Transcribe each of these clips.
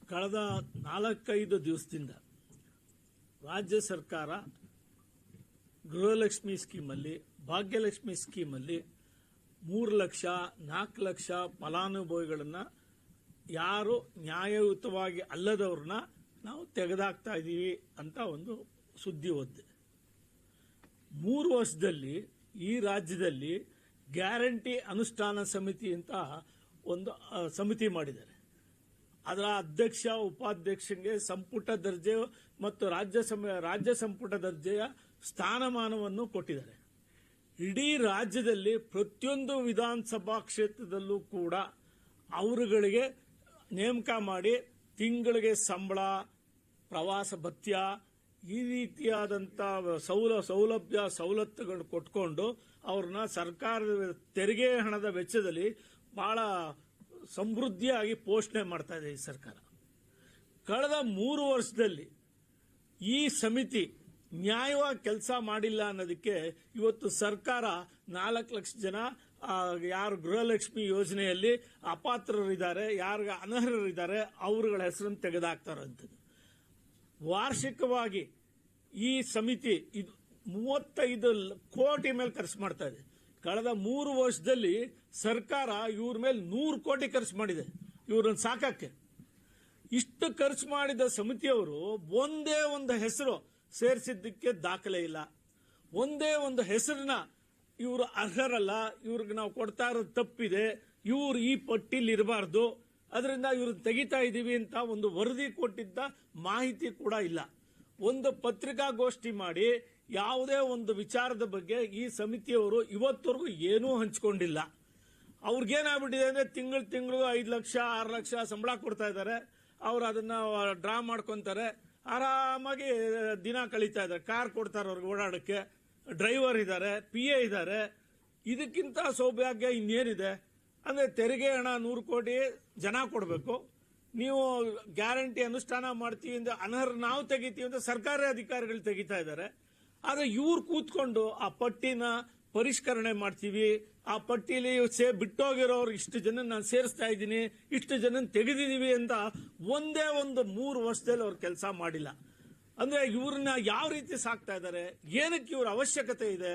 ಕಳೆದ 4-5 ದಿವಸದಿಂದ ರಾಜ್ಯ ಸರ್ಕಾರ ಗೃಹಲಕ್ಷ್ಮಿ ಸ್ಕೀಮಲ್ಲಿ, ಭಾಗ್ಯಲಕ್ಷ್ಮಿ ಸ್ಕೀಮಲ್ಲಿ 3 ಲಕ್ಷ 4 ಲಕ್ಷ ಫಲಾನುಭವಿಗಳನ್ನ ಯಾರು ನ್ಯಾಯಯುತವಾಗಿ ಅಲ್ಲದವ್ರನ್ನ ನಾವು ತೆಗೆದಾಕ್ತಾ ಇದ್ದೀವಿ ಅಂತ ಒಂದು ಸುದ್ದಿ ಓದಿದೆ. 3 ವರ್ಷದಲ್ಲಿ ಈ ರಾಜ್ಯದಲ್ಲಿ ಗ್ಯಾರಂಟಿ ಅನುಷ್ಠಾನ ಸಮಿತಿ ಅಂತ ಒಂದು ಸಮಿತಿ ಮಾಡಿದ್ದಾರೆ. ಅದರ ಅಧ್ಯಕ್ಷ, ಉಪಾಧ್ಯಕ್ಷರಿಗೆ ಸಂಪುಟ ದರ್ಜೆ ಮತ್ತು ರಾಜ್ಯ ಸಂಪುಟ ದರ್ಜೆಯ ಸ್ಥಾನಮಾನವನ್ನು ಕೊಟ್ಟಿದ್ದಾರೆ. ಇಡೀ ರಾಜ್ಯದಲ್ಲಿ ಪ್ರತಿಯೊಂದು ವಿಧಾನಸಭಾ ಕ್ಷೇತ್ರದಲ್ಲೂ ಕೂಡ ಅವರುಗಳಿಗೆ ನೇಮಕ ಮಾಡಿ ತಿಂಗಳಿಗೆ ಸಂಬಳ, ಪ್ರವಾಸ ಭತ್ಯ, ಈ ರೀತಿಯಾದಂಥ ಸವಲತ್ತುಗಳನ್ನು ಕೊಟ್ಕೊಂಡು ಅವ್ರನ್ನ ಸರ್ಕಾರದ ತೆರಿಗೆ ಹಣದ ವೆಚ್ಚದಲ್ಲಿ ಬಹಳ ಸಮೃದ್ಧಿಯಾಗಿ ಪೋಷಣೆ ಮಾಡ್ತಾ ಇದೆ ಈ ಸರ್ಕಾರ. ಕಳೆದ 3 ವರ್ಷದಲ್ಲಿ ಈ ಸಮಿತಿ ನ್ಯಾಯವಾಗಿ ಕೆಲಸ ಮಾಡಿಲ್ಲ ಅನ್ನೋದಕ್ಕೆ ಇವತ್ತು ಸರ್ಕಾರ 4 ಲಕ್ಷ ಜನ ಯಾರು ಗೃಹಲಕ್ಷ್ಮಿ ಯೋಜನೆಯಲ್ಲಿ ಅಪಾತ್ರರಿದ್ದಾರೆ, ಯಾರು ಅನರ್ಹರಿದ್ದಾರೆ ಅವರುಗಳ ಹೆಸರನ್ನು ತೆಗೆದುಹಾಕ್ತಾರಂಥದ್ದು. ವಾರ್ಷಿಕವಾಗಿ ಈ ಸಮಿತಿ 35 ಕೋಟಿ ಮೇಲೆ ಖರ್ಚು ಮಾಡ್ತಾ ಇದೆ. ಕಳೆದ 3 ವರ್ಷದಲ್ಲಿ ಸರ್ಕಾರ ಇವ್ರ ಮೇಲೆ 100 ಕೋಟಿ ಖರ್ಚು ಮಾಡಿದೆ ಇವ್ರನ್ನ ಸಾಕಕ್ಕೆ. ಇಷ್ಟು ಖರ್ಚು ಮಾಡಿದ ಸಮಿತಿಯವರು ಒಂದೇ ಒಂದು ಹೆಸರು ಸೇರಿಸಿದ್ದಕ್ಕೆ ದಾಖಲೆ ಇಲ್ಲ. ಒಂದೇ ಒಂದು ಹೆಸರನ್ನ ಇವರು ಅರ್ಹರಲ್ಲ, ಇವ್ರಿಗೆ ನಾವು ಕೊಡ್ತಾ ಇರೋದು ತಪ್ಪಿದೆ, ಇವ್ರು ಈ ಪಟ್ಟಿಲಿ ಇರಬಾರ್ದು, ಅದರಿಂದ ಇವ್ರನ್ನ ತೆಗಿತಾ ಇದೀವಿ ಅಂತ ಒಂದು ವರದಿ ಕೊಟ್ಟಿದ್ದ ಮಾಹಿತಿ ಕೂಡ ಇಲ್ಲ. ಒಂದು ಪತ್ರಿಕಾಗೋಷ್ಠಿ ಮಾಡಿ ಯಾವುದೇ ಒಂದು ವಿಚಾರದ ಬಗ್ಗೆ ಈ ಸಮಿತಿಯವರು ಇವತ್ತವರೆಗೂ ಏನೂ ಹಂಚಿಕೊಂಡಿಲ್ಲ. ಅವ್ರಿಗೇನಾಗ್ಬಿಟ್ಟಿದೆ ಅಂದ್ರೆ ತಿಂಗಳು 5 ಲಕ್ಷ 6 ಲಕ್ಷ ಸಂಬಳ ಕೊಡ್ತಾ ಇದ್ದಾರೆ. ಅವ್ರು ಅದನ್ನ ಡ್ರಾ ಮಾಡ್ಕೊಂತಾರೆ, ಆರಾಮಾಗಿ ದಿನ ಕಳೀತಾ ಇದ್ದಾರೆ. ಕಾರ್ ಕೊಡ್ತಾರೆ ಅವ್ರಿಗೆ ಓಡಾಡಕ್ಕೆ, ಡ್ರೈವರ್ ಇದ್ದಾರೆ, PA ಇದ್ದಾರೆ. ಇದಕ್ಕಿಂತ ಸೌಭಾಗ್ಯ ಇನ್ನೇನಿದೆ? ಅಂದ್ರೆ ತೆರಿಗೆ ಹಣ 100 ಕೋಟಿ ಜನ ಕೊಡಬೇಕು, ನೀವು ಗ್ಯಾರಂಟಿ ಅನುಷ್ಠಾನ ಮಾಡ್ತೀವಿ ಅಂತ ಅನರ್ಹ ನಾವು ತೆಗಿತೀವಿ ಅಂತ ಸರ್ಕಾರಿ ಅಧಿಕಾರಿಗಳು ತೆಗಿತಾ ಇದ್ದಾರೆ. ಆದ್ರೆ ಇವ್ರು ಕೂತ್ಕೊಂಡು ಆ ಪಟ್ಟಿನ ಪರಿಷ್ಕರಣೆ ಮಾಡ್ತೀವಿ, ಆ ಪಟ್ಟಿಲಿ ಬಿಟ್ಟೋಗಿರೋರು ಇಷ್ಟು ಜನ ನಾನು ಸೇರಿಸ್ತಾ ಇದ್ದೀನಿ, ಇಷ್ಟು ಜನ ತೆಗೆದಿದ್ದೀವಿ ಅಂತ ಒಂದೇ ಒಂದು 3 ವರ್ಷದಲ್ಲಿ ಅವ್ರು ಕೆಲಸ ಮಾಡಿಲ್ಲ. ಅಂದ್ರೆ ಇವ್ರನ್ನ ಯಾವ ರೀತಿ ಸಾಕ್ತಾ ಇದ್ದಾರೆ, ಏನಕ್ಕೆ ಇವ್ರ ಅವಶ್ಯಕತೆ ಇದೆ?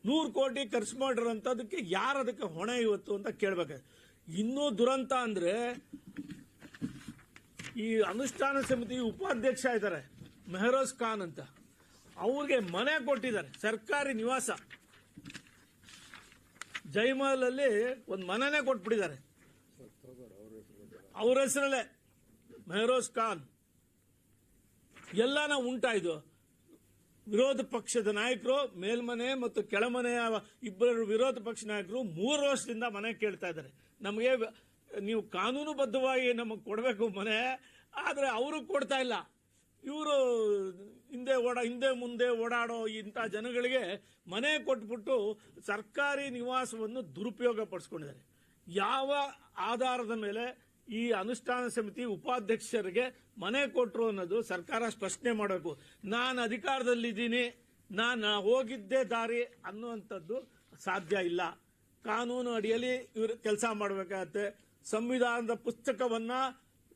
100 ಕೋಟಿ ಖರ್ಚು ಮಾಡಿರೋಂಥದಕ್ಕೆ ಯಾರದಕ್ಕೆ ಹೊಣೆ ಇವತ್ತು ಅಂತ ಕೇಳಬೇಕು. ಇನ್ನೂ ದುರಂತ ಅಂದ್ರೆ ಈ ಅನುಷ್ಠಾನ ಸಮಿತಿ ಉಪಾಧ್ಯಕ್ಷ ಇದ್ದಾರೆ ಮೆಹರೋಜ್ ಖಾನ್ ಅಂತ, ಅವ್ರಿಗೆ ಮನೆ ಕೊಟ್ಟಿದ್ದಾರೆ, ಸರ್ಕಾರಿ ನಿವಾಸ ಜೈಮಹಲ್ ಅಲ್ಲಿ ಒಂದು ಮನೆನೇ ಕೊಟ್ಬಿಟ್ಟಿದ್ದಾರೆ ಅವ್ರ ಹೆಸರಲ್ಲೇ. ಮೆಹರೋಜ್ ಖಾನ್ ಎಲ್ಲಾನ ಉಂಟಾಯ್ತು. ವಿರೋಧ ಪಕ್ಷದ ನಾಯಕರು, ಮೇಲ್ಮನೆ ಮತ್ತು ಕೆಳಮನೆಯ ಇಬ್ಬರು ವಿರೋಧ ಪಕ್ಷ ನಾಯಕರು 3 ವರ್ಷದಿಂದ ಮನೆ ಕೇಳ್ತಾ ಇದ್ದಾರೆ. ನಮಗೆ ನೀವು ಕಾನೂನುಬದ್ಧವಾಗಿ ನಮಗೆ ಕೊಡಬೇಕು ಮನೆ, ಆದ್ರೆ ಅವರು ಕೊಡ್ತಾ ಇಲ್ಲ. ಇವರು ಹಿಂದೆ ಮುಂದೆ ಓಡಾಡೋ ಇಂಥ ಜನಗಳಿಗೆ ಮನೆ ಕೊಟ್ಬಿಟ್ಟು ಸರ್ಕಾರಿ ನಿವಾಸವನ್ನು ದುರುಪಯೋಗ ಪಡಿಸ್ಕೊಂಡಿದ್ದಾರೆ. ಯಾವ ಆಧಾರದ ಮೇಲೆ ಈ ಅನುಷ್ಠಾನ ಸಮಿತಿ ಉಪಾಧ್ಯಕ್ಷರಿಗೆ ಮನೆ ಕೊಟ್ಟರು ಅನ್ನೋದು ಸರ್ಕಾರ ಸ್ಪಷ್ಟನೆ ಮಾಡಬೇಕು. ನಾನು ಅಧಿಕಾರದಲ್ಲಿದ್ದೀನಿ, ನಾನು ಹೋಗಿದ್ದೇ ದಾರಿ ಅನ್ನುವಂಥದ್ದು ಸಾಧ್ಯ ಇಲ್ಲ. ಕಾನೂನು ಅಡಿಯಲ್ಲಿ ಇವರು ಕೆಲಸ ಮಾಡಬೇಕಾಗತ್ತೆ. ಸಂವಿಧಾನದ ಪುಸ್ತಕವನ್ನ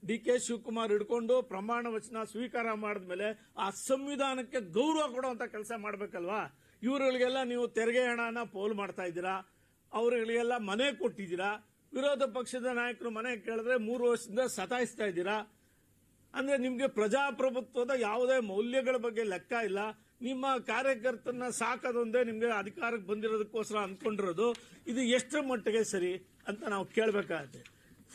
DK ಶಿವಕುಮಾರ್ ಹಿಡ್ಕೊಂಡು ಪ್ರಮಾಣ ವಚನ ಸ್ವೀಕಾರ ಮಾಡಿದ್ಮೇಲೆ ಆ ಸಂವಿಧಾನಕ್ಕೆ ಗೌರವ ಕೊಡುವಂತ ಕೆಲಸ ಮಾಡಬೇಕಲ್ವಾ? ಇವರುಗಳಿಗೆಲ್ಲ ನೀವು ತೆರಿಗೆ ಹಣನ ಪೋಲ್ ಮಾಡ್ತಾ ಇದ್ದೀರಾ, ಅವರುಗಳಿಗೆಲ್ಲ ಮನೆ ಕೊಟ್ಟಿದ್ದೀರಾ. ವಿರೋಧ ಪಕ್ಷದ ನಾಯಕರು ಮನೆ ಕೇಳಿದ್ರೆ 3 ವರ್ಷದಿಂದ ಸತಾಯಿಸ್ತಾ ಇದ್ದೀರಾ. ಅಂದ್ರೆ ನಿಮ್ಗೆ ಪ್ರಜಾಪ್ರಭುತ್ವದ ಯಾವುದೇ ಮೌಲ್ಯಗಳ ಬಗ್ಗೆ ಲೆಕ್ಕ ಇಲ್ಲ. ನಿಮ್ಮ ಕಾರ್ಯಕರ್ತರನ್ನ ಸಾಕೋದೊಂದೇ ನಿಮ್ಗೆ ಅಧಿಕಾರಕ್ಕೆ ಬಂದಿರೋದಕ್ಕೋಸ್ಕರ ಅಂದ್ಕೊಂಡಿರೋದು. ಇದು ಎಷ್ಟರ ಮಟ್ಟಿಗೆ ಸರಿ ಅಂತ ನಾವು ಕೇಳಬೇಕಾಗುತ್ತೆ.